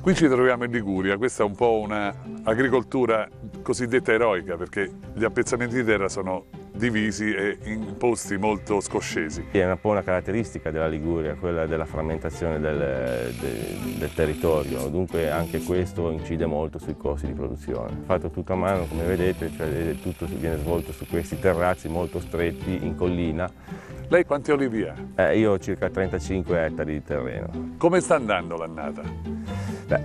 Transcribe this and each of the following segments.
Qui ci troviamo in Liguria, questa è un po' un'agricoltura cosiddetta eroica perché gli appezzamenti di terra sono divisi e in posti molto scoscesi. È un po' una caratteristica della Liguria, quella della frammentazione del territorio, dunque anche questo incide molto sui costi di produzione. Fatto tutto a mano, come vedete, cioè tutto viene svolto su questi terrazzi molto stretti in collina. Lei quanti olivi ha? Io ho circa 35 ettari di terreno. Come sta andando l'annata?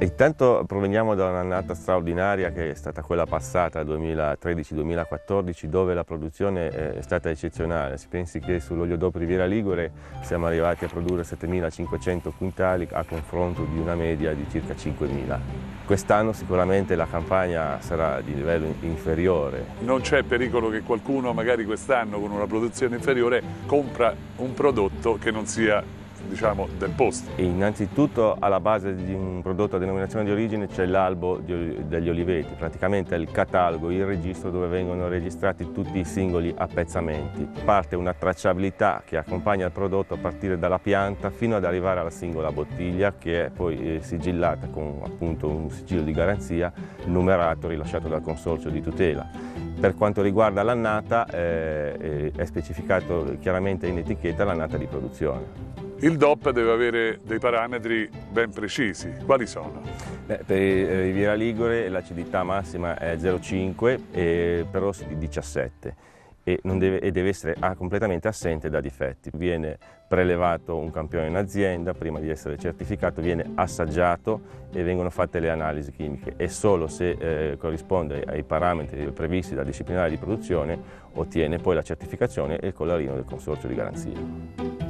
Intanto proveniamo da un'annata straordinaria che è stata quella passata 2013-2014, dove la produzione è stata eccezionale. Si pensi che sull'olio d'oppio Riviera Ligure siamo arrivati a produrre 7.500 quintali a confronto di una media di circa 5.000. Quest'anno sicuramente la campagna sarà di livello inferiore. Non c'è pericolo che qualcuno magari quest'anno con una produzione inferiore compra un prodotto che non sia, diciamo, del posto? Innanzitutto alla base di un prodotto a denominazione di origine c'è l'albo degli oliveti, praticamente è il catalogo, il registro dove vengono registrati tutti i singoli appezzamenti. Parte una tracciabilità che accompagna il prodotto a partire dalla pianta fino ad arrivare alla singola bottiglia, che è poi sigillata con appunto un sigillo di garanzia numerato rilasciato dal consorzio di tutela. Per quanto riguarda l'annata è specificato chiaramente in etichetta l'annata di produzione. Il DOP deve avere dei parametri ben precisi. Quali sono? Per Riviera Ligure l'acidità massima è 0,5 e per rossi di 17 e deve essere completamente assente da difetti. Viene prelevato un campione in azienda, prima di essere certificato viene assaggiato e vengono fatte le analisi chimiche e solo se corrisponde ai parametri previsti dal disciplinare di produzione ottiene poi la certificazione e il collarino del consorzio di garanzia.